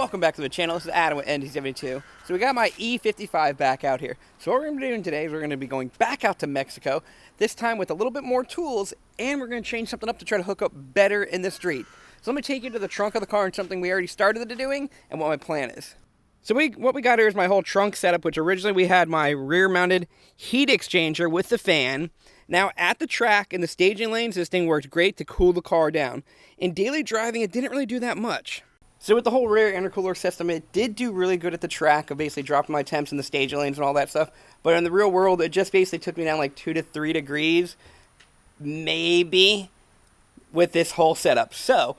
Welcome back to the channel. This is Adam with ND72. So we got my E55 back out here. So what we're going to be doing today is we're going to be going back out to Mexico, this time with a little bit more tools, and we're going to change something up to try to hook up better in the street. So let me take you to the trunk of the car and something we already started doing and what my plan is. So what we got here is my whole trunk setup, which originally we had my rear-mounted heat exchanger with the fan. Now at the track in the staging lanes, this thing worked great to cool the car down. In daily driving, it didn't really do that much. So with the whole rear intercooler system, it did do really good at the track of basically dropping my temps in the staging lanes and all that stuff. But in the real world, it just basically took me down like 2 to 3 degrees, maybe, with this whole setup. So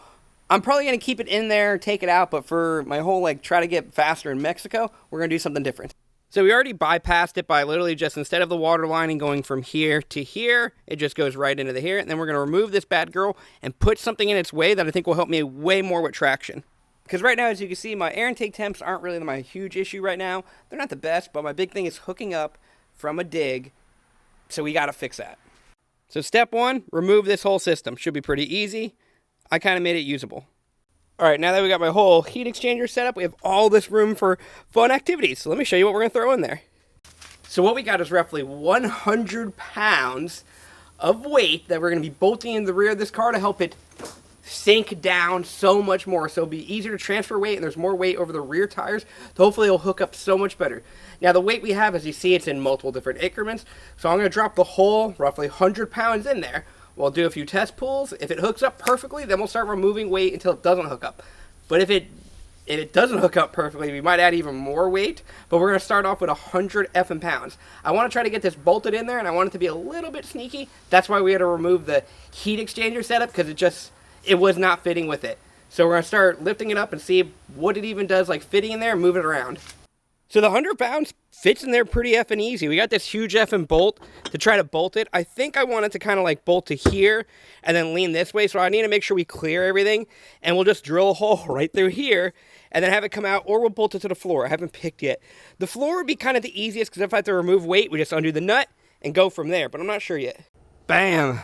I'm probably going to keep it in there, take it out, but for my whole try to get faster in Mexico, we're going to do something different. So we already bypassed it by literally just, instead of the water lining going from here to here, it just goes right into here. And then we're going to remove this bad girl and put something in its way that I think will help me way more with traction. Because right now, as you can see, my air intake temps aren't really my huge issue right now. They're not the best, but my big thing is hooking up from a dig. So we got to fix that. So step 1, remove this whole system. Should be pretty easy. I kind of made it usable. All right, now that we got my whole heat exchanger set up, we have all this room for fun activities. So let me show you what we're going to throw in there. So what we got is roughly 100 pounds of weight that we're going to be bolting in the rear of this car to help it sink down so much more. So it'll be easier to transfer weight, and there's more weight over the rear tires. So hopefully it'll hook up so much better. Now the weight we have, as you see, it's in multiple different increments. So I'm going to drop the whole roughly 100 pounds in there. We'll do a few test pulls. If it hooks up perfectly, then we'll start removing weight until it doesn't hook up. But if it doesn't hook up perfectly, we might add even more weight. But we're going to start off with 100 effing pounds. I want to try to get this bolted in there, and I want it to be a little bit sneaky. That's why we had to remove the heat exchanger setup, because it was not fitting with it. So we're going to start lifting it up and see what it even does, like fitting in there and move it around. So the 100 pounds fits in there pretty effing easy. We got this huge effing bolt to try to bolt it. I think I want it to kind of like bolt to here and then lean this way. So I need to make sure we clear everything, and we'll just drill a hole right through here and then have it come out, or we'll bolt it to the floor. I haven't picked yet. The floor would be kind of the easiest, because if I have to remove weight, we just undo the nut and go from there, but I'm not sure yet. Bam!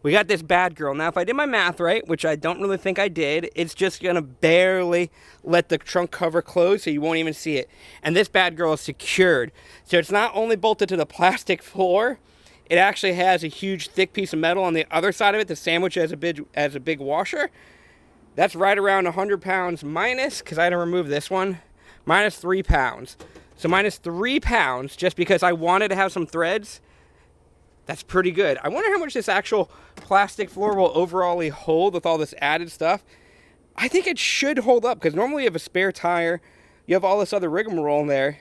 We got this bad girl. Now, if I did my math right, which I don't really think I did, it's just going to barely let the trunk cover close, so you won't even see it. And this bad girl is secured. So it's not only bolted to the plastic floor, it actually has a huge thick piece of metal on the other side of it to sandwich as a big washer. That's right around 100 pounds minus, because I had to remove this one, minus 3 pounds. So minus 3 pounds, just because I wanted to have some threads. That's pretty good. I wonder how much this actual plastic floor will overall hold with all this added stuff. I think it should hold up, because normally you have a spare tire, you have all this other rigmarole in there.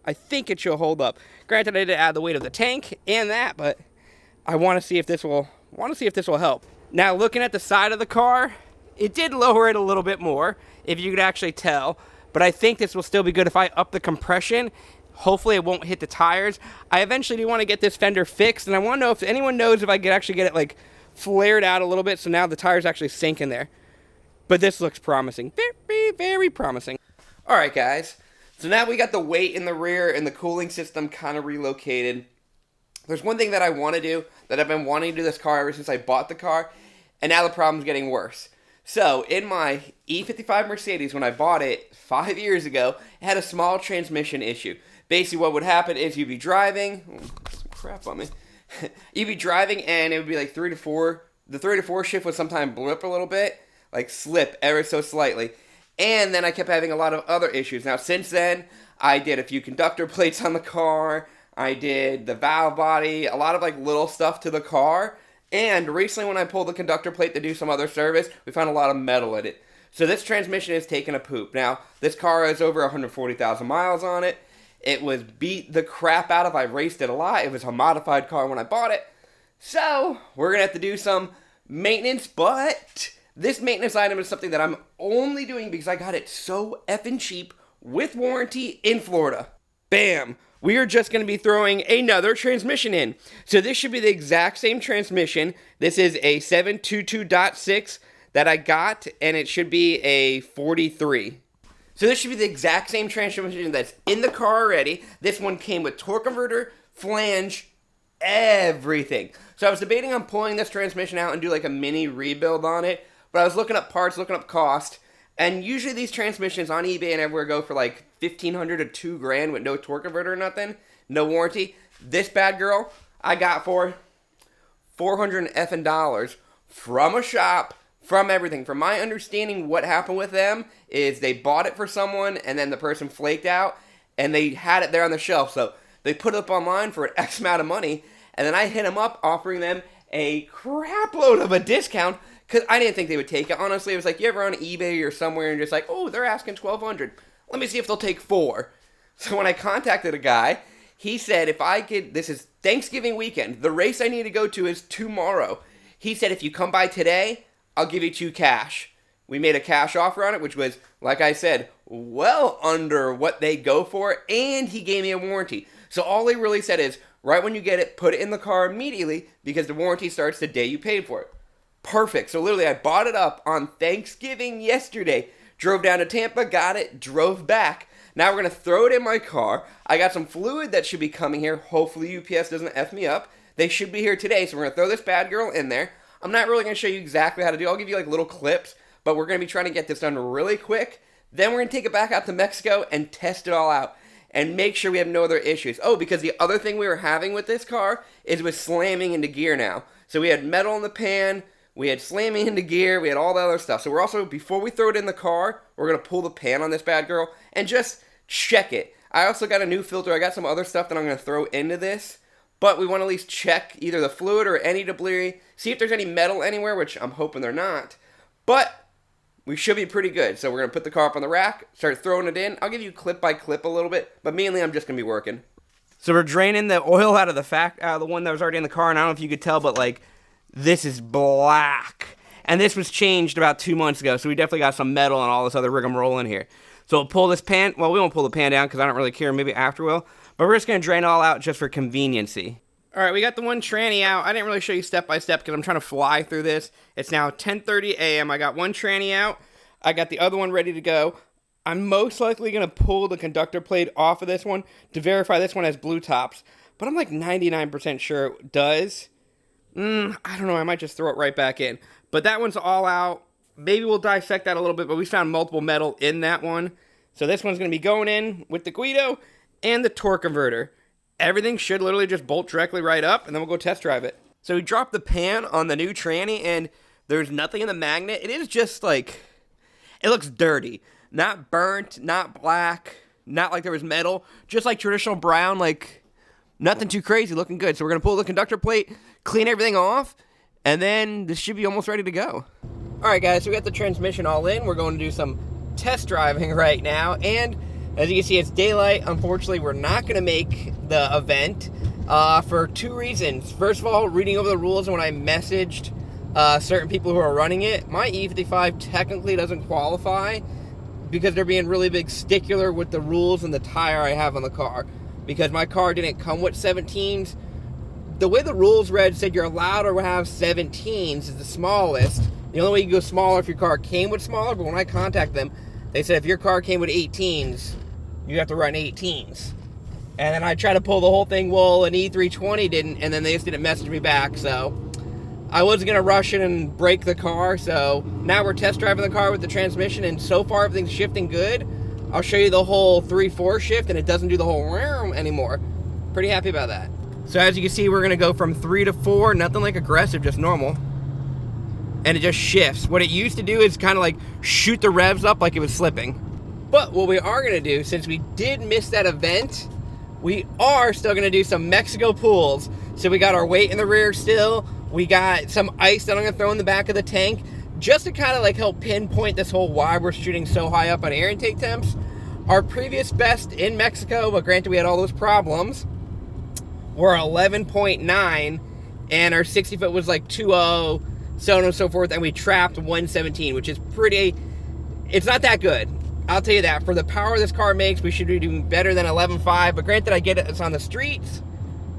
I think it should hold up. Granted, I did add the weight of the tank and that, but I want to see if this will help. Now, looking at the side of the car, it did lower it a little bit more, if you could actually tell. But I think this will still be good if I up the compression. Hopefully it won't hit the tires. I eventually do want to get this fender fixed, and I want to know if anyone knows if I could actually get it flared out a little bit, so now the tires actually sink in there. But this looks promising. Very, very promising. Alright guys, so now we got the weight in the rear and the cooling system kind of relocated. There's one thing that I want to do, that I've been wanting to do this car ever since I bought the car, and now the problem's getting worse. So, in my E55 Mercedes, when I bought it 5 years ago, it had a small transmission issue. Basically, what would happen is you'd be driving. Oh, some crap on me. You'd be driving, and it would be like 3 to 4. The 3 to 4 shift would sometimes blip a little bit, like slip ever so slightly. And then I kept having a lot of other issues. Now, since then, I did a few conductor plates on the car. I did the valve body, a lot of little stuff to the car. And recently, when I pulled the conductor plate to do some other service, we found a lot of metal in it. So this transmission is taking a poop. Now, this car has over 140,000 miles on it. It was beat the crap out of. I raced it a lot. It was a modified car when I bought it. So, we're going to have to do some maintenance, but this maintenance item is something that I'm only doing because I got it so effing cheap with warranty in Florida. Bam! We are just going to be throwing another transmission in. So this should be the exact same transmission. This is a 722.6 that I got, and it should be a 43. So this should be the exact same transmission that's in the car already. This one came with torque converter, flange, everything. So I was debating on pulling this transmission out and do a mini rebuild on it, but I was looking up parts, looking up cost. And usually these transmissions on eBay and everywhere go for like $1,500 to $2,000 with no torque converter or nothing, no warranty. This bad girl I got for $400 from a shop, from everything. From my understanding, what happened with them is they bought it for someone and then the person flaked out and they had it there on the shelf. So they put it up online for an X amount of money, and then I hit them up offering them a crap load of a discount because I didn't think they would take it. Honestly, it was like, you ever on eBay or somewhere and just like, oh, they're asking $1,200. Let me see if they'll take $4. So when I contacted a guy, he said if I could, this is Thanksgiving weekend, the race I need to go to is tomorrow. He said if you come by today, I'll give you $2 cash. We made a cash offer on it, which was, like I said, well under what they go for, and he gave me a warranty. So all he really said is, right when you get it, put it in the car immediately because the warranty starts the day you paid for it. Perfect. So literally I bought it up on Thanksgiving yesterday, drove down to Tampa, got it, drove back. Now we're going to throw it in my car. I got some fluid that should be coming here. Hopefully UPS doesn't F me up. They should be here today, so we're going to throw this bad girl in there. I'm not really going to show you exactly how to do it. I'll give you like little clips, but we're going to be trying to get this done really quick. Then we're going to take it back out to Mexico and test it all out and make sure we have no other issues. Oh, because the other thing we were having with this car is with slamming into gear now. So we had metal in the pan, we had slamming into gear, we had all the other stuff. So we're also, before we throw it in the car, we're going to pull the pan on this bad girl and just check it. I also got a new filter. I got some other stuff that I'm going to throw into this. But we want to at least check either the fluid or any debris, see if there's any metal anywhere, which I'm hoping they're not. But we should be pretty good. So we're going to put the car up on the rack, start throwing it in. I'll give you clip by clip a little bit, but mainly I'm just going to be working. So we're draining the oil out of the one that was already in the car, and I don't know if you could tell, but like, this is black. And this was changed about 2 months ago, so we definitely got some metal and all this other rigmarole in here. So we'll pull this pan, well, we won't pull the pan down because I don't really care, maybe after we'll. But we're just going to drain it all out just for conveniency. All right, we got the one tranny out. I didn't really show you step by step because I'm trying to fly through this. It's now 10:30 a.m. I got one tranny out. I got the other one ready to go. I'm most likely going to pull the conductor plate off of this one to verify this one has blue tops. But I'm like 99% sure it does. I don't know. I might just throw it right back in. But that one's all out. Maybe we'll dissect that a little bit, but we found multiple metal in that one. So this one's going to be going in with the Guido and the torque converter. Everything should literally just bolt directly right up, and then we'll go test drive it. So we dropped the pan on the new tranny, and there's nothing in the magnet. It is just like, it looks dirty. Not burnt, not black, not like there was metal. Just like traditional brown, like nothing too crazy, looking good. So we're going to pull the conductor plate, clean everything off, and then this should be almost ready to go. All right, guys, so we got the transmission all in. We're going to do some test driving right now, and as you can see, it's daylight. Unfortunately, we're not going to make the event for two reasons. First of all, reading over the rules, and when I messaged certain people who are running it, my E55 technically doesn't qualify because they're being really big stickler with the rules and the tire I have on the car. Because my car didn't come with 17s. The way the rules read said you're allowed to have 17s is the smallest. The only way you can go smaller if your car came with smaller, but when I contact them, they said if your car came with 18s, you have to run 18s. And then I tried to pull the whole thing, well, an E320 didn't, and then they just didn't message me back, so I was going to rush it and break the car, so now we're test driving the car with the transmission, and so far everything's shifting good. I'll show you the whole 3-4 shift, and it doesn't do the whole room anymore. Pretty happy about that. So as you can see, we're going to go from 3 to 4, nothing like aggressive, just normal. And it just shifts. What it used to do is kind of like shoot the revs up like it was slipping. But what we are going to do, since we did miss that event, we are still going to do some Mexico pulls. So we got our weight in the rear still. We got some ice that I'm going to throw in the back of the tank just to kind of like help pinpoint this whole why we're shooting so high up on air intake temps. Our previous best in Mexico, but granted we had all those problems, were 11.9, and our 60 foot was like 2.0, so on and so forth, and we trapped 117, which is pretty, it's not that good. I'll tell you that. For the power this car makes, we should be doing better than 11.5, but granted I get it, it's on the streets,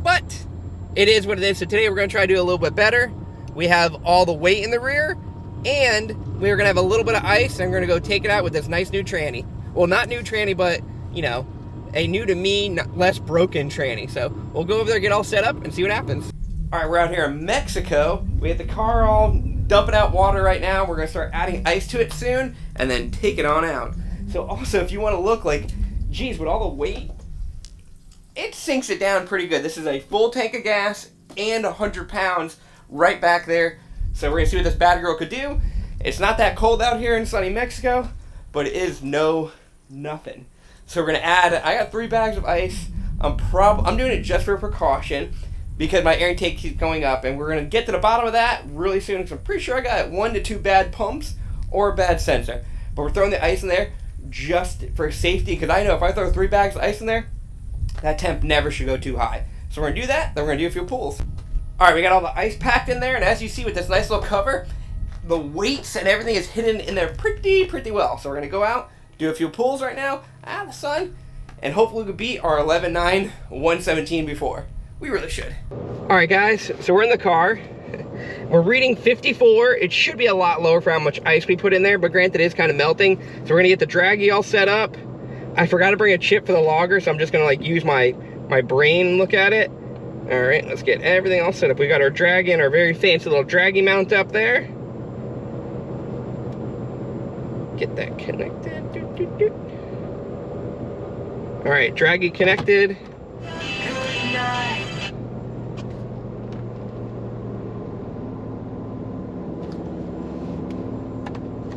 but it is what it is. So today we're going to try to do a little bit better. We have all the weight in the rear, and we're going to have a little bit of ice, and we're going to go take it out with this nice new tranny. Well, not new tranny, but, you know, a new to me, less broken tranny. So we'll go over there, get all set up, and see what happens. All right, we're out here in Mexico. We had the car all dumping out water right now. We're going to start adding ice to it soon and then take it on out. So also, if you want to look like, geez, with all the weight, it sinks it down pretty good. This is a full tank of gas and 100 pounds right back there. So we're going to see what this bad girl could do. It's not that cold out here in sunny Mexico, but it is nothing. So we're going to add, I got 3 bags of ice. I'm doing it just for precaution because my air intake keeps going up, and we're going to get to the bottom of that really soon because I'm pretty sure I got 1 to 2 bad pumps or a bad sensor. But we're throwing the ice in there just for safety because I know if I throw 3 bags of ice in there, that temp never should go too high. So we're going to do that, then we're going to do a few pulls. Alright, we got all the ice packed in there, and as you see with this nice little cover, the weights and everything is hidden in there pretty well. So we're going to go out, do a few pulls right now, out of the sun, and hopefully we can beat our 11.9 117 before. We really should. Alright guys, so we're in the car. We're reading 54. It should be a lot lower for how much ice we put in there, but granted it is kind of melting. So we're going to get the draggy all set up. I forgot to bring a chip for the logger, so I'm just going to like use my brain and look at it. Alright, let's get everything all set up. We got our draggy and our very fancy little draggy mount up there. Get that connected. Alright, draggy connected.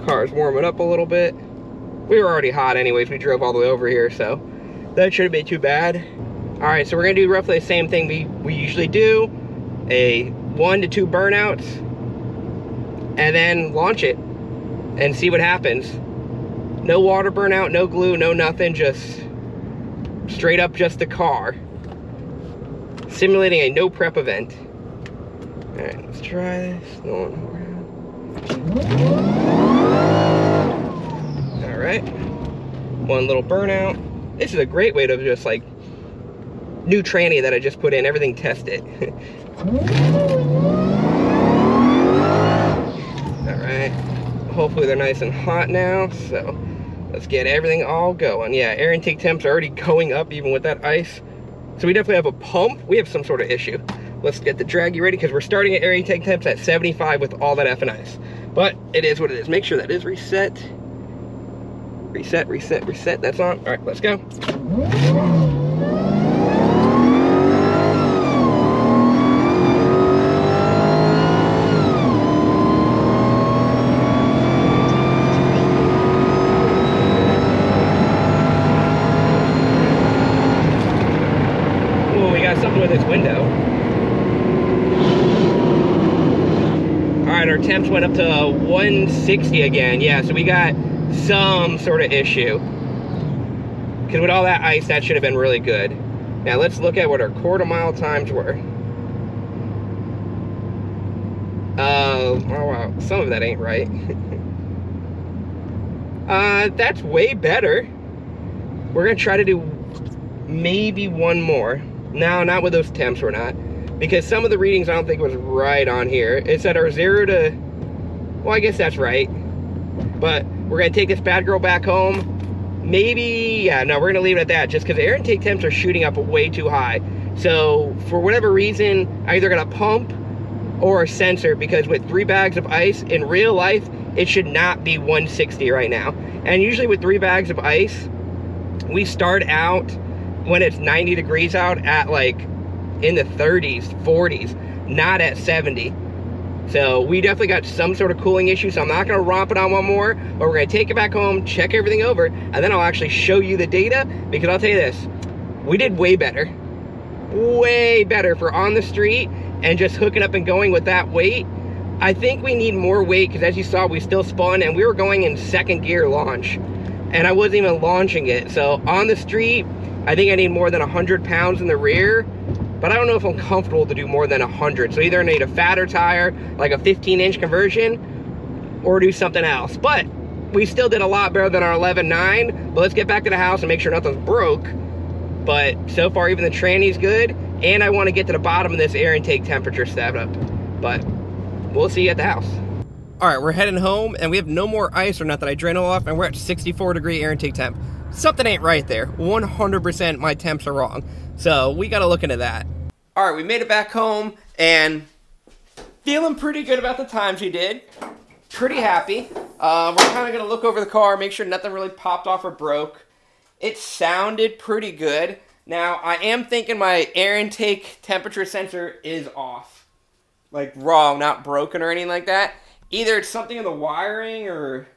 Car's warming up a little bit. We were already hot anyways. We drove all the way over here, so that shouldn't be too bad. Alright, so we're going to do roughly the same thing we usually do. 1 to 2 burnouts. And then launch it. And see what happens. No water burnout, no glue, no nothing. Just straight up just the car. Simulating a no prep event. Alright, let's try this. Alright. 1 little burnout. This is a great way to just like new tranny that I just put in, everything tested. Alright. Hopefully they're nice and hot now, so let's get everything all going. Yeah, air intake temps are already going up even with that ice. So we definitely have a pump. We have some sort of issue. Let's get the draggy ready because we're starting at air intake temps at 75 with all that effing ice. But it is what it is. Make sure that is reset. Reset. That's on. Alright, let's go. With this window. Alright, our temps went up to 160 again. Yeah, so we got some sort of issue. Because with all that ice, that should have been really good. Now let's look at what our quarter-mile times were. Oh wow, some of that ain't right. That's way better. We're gonna try to do maybe 1 more. No, not with those temps, we're not. Because some of the readings I don't think was right on here. It said our 0 to... Well, I guess that's right. But we're going to take this bad girl back home. Maybe... Yeah, no, we're going to leave it at that. Just because air intake temps are shooting up way too high. So, for whatever reason, I either got a pump or a sensor. Because with 3 bags of ice, in real life, it should not be 160 right now. And usually with 3 bags of ice, we start out... when it's 90 degrees out at like in the 30s, 40s, not at 70. So we definitely got some sort of cooling issue, so I'm not gonna romp it on 1 more, but we're gonna take it back home, check everything over, and then I'll actually show you the data, because I'll tell you this, we did way better for on the street and just hooking up and going with that weight. I think we need more weight, because as you saw, we still spun and we were going in 2nd gear launch, and I wasn't even launching it. So on the street, I think I need more than 100 pounds in the rear, but I don't know if I'm comfortable to do more than 100. So either I need a fatter tire, like a 15-inch conversion, or do something else. But we still did a lot better than our 11.9. But let's get back to the house and make sure nothing's broke. But so far, even the tranny's good, and I want to get to the bottom of this air intake temperature setup. But we'll see you at the house. Alright, we're heading home, and we have no more ice or nothing. I drained it off, and we're at 64 degree air intake temp. Something ain't right there. 100% my temps are wrong. So we got to look into that. Alright, we made it back home, and feeling pretty good about the times we did. Pretty happy. We're kind of going to look over the car, make sure nothing really popped off or broke. It sounded pretty good. Now, I am thinking my air intake temperature sensor is off. Like, wrong, not broken or anything like that. Either it's something in the wiring or...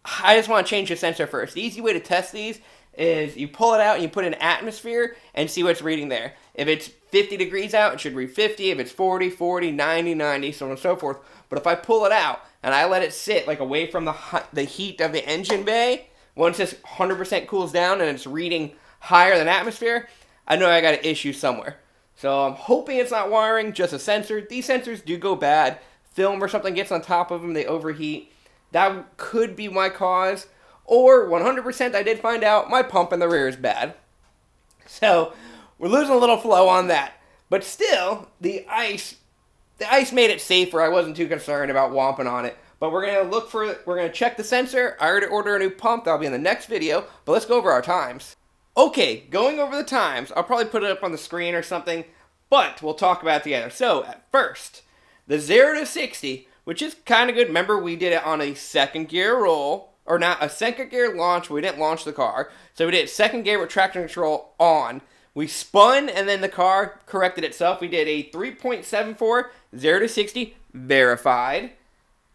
I just want to change the sensor first. The easy way to test these is you pull it out and you put it in atmosphere and see what's reading there. If it's 50 degrees out, it should read 50. If it's 40, 40, 90, 90, so on and so forth. But if I pull it out and I let it sit like away from the heat of the engine bay, once this 100% cools down and it's reading higher than atmosphere, I know I got an issue somewhere. So I'm hoping it's not wiring, just a sensor. These sensors do go bad. Film or something gets on top of them, they overheat. That could be my cause. Or 100% I did find out my pump in the rear is bad. So we're losing a little flow on that. But still, the ice made it safer. I wasn't too concerned about womping on it. But we're going to check the sensor. I already ordered a new pump. That'll be in the next video. But let's go over our times. Okay, going over the times. I'll probably put it up on the screen or something. But we'll talk about it together. So, at first, the 0 to 60, which is kind of good. Remember, we did it on a second gear roll. Or not, a second gear launch. We didn't launch the car. So we did second gear with traction control on. We spun, and then the car corrected itself. We did a 3.74, 0 to 60, verified.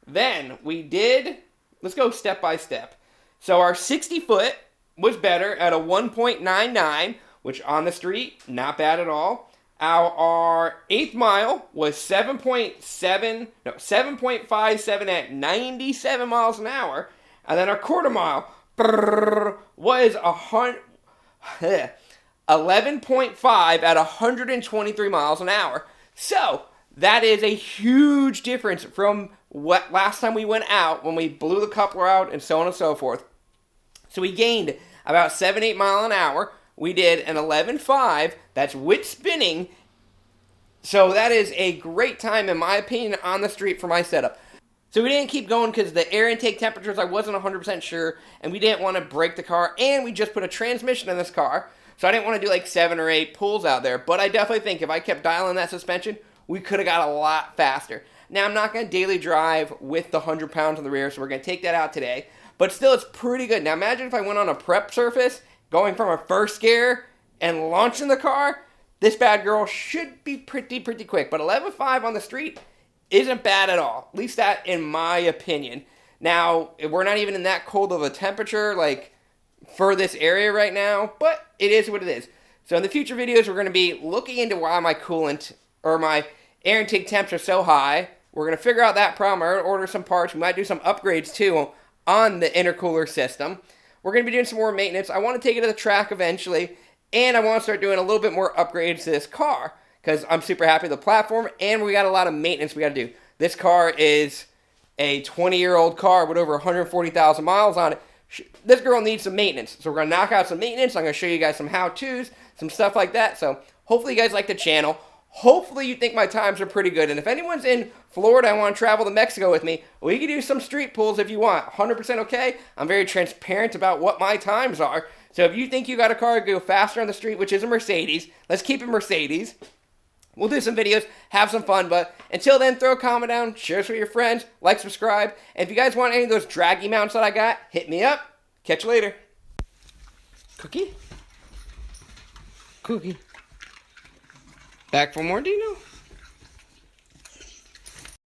Then we did, let's go step by step. So our 60 foot was better at a 1.99, which on the street, not bad at all. Our 8th mile was 7.57 at 97 miles an hour. And then our quarter mile was 11.5 at 123 miles an hour. So that is a huge difference from what last time we went out when we blew the coupler out and so on and so forth. So we gained about 7-8 miles an hour. We did an 11.5. That's with spinning. So that is a great time, in my opinion, on the street for my setup. So we didn't keep going because the air intake temperatures, I wasn't 100% sure, and we didn't want to break the car, and we just put a transmission in this car, so I didn't want to do like 7 or 8 pulls out there, but I definitely think if I kept dialing that suspension, we could have got a lot faster. Now, I'm not going to daily drive with the 100 pounds in the rear, so we're going to take that out today, but still, it's pretty good. Now, imagine if I went on a prep surface, going from a first gear and launching the car, this bad girl should be pretty quick, but 11.5 on the street isn't bad at all. At least that in my opinion. Now, we're not even in that cold of a temperature like for this area right now, but it is what it is. So in the future videos, we're going to be looking into why my coolant or my air intake temps are so high. We're going to figure out that problem. We're going to order some parts. We might do some upgrades too on the intercooler system. We're going to be doing some more maintenance. I want to take it to the track eventually, and I want to start doing a little bit more upgrades to this car, because I'm super happy with the platform, and we got a lot of maintenance we got to do. This car is a 20-year-old car with over 140,000 miles on it. This girl needs some maintenance, so we're going to knock out some maintenance. I'm going to show you guys some how-tos, some stuff like that. So hopefully you guys like the channel. Hopefully you think my times are pretty good. And if anyone's in Florida and want to travel to Mexico with me, we can do some street pulls if you want. 100% okay. I'm very transparent about what my times are. So if you think you got a car to go faster on the street, which is a Mercedes, let's keep it Mercedes. We'll do some videos, have some fun, but until then, throw a comment down, share this with your friends, like, subscribe, and if you guys want any of those draggy mounts that I got, hit me up. Catch you later. Cookie? Cookie. Back for more, Dino?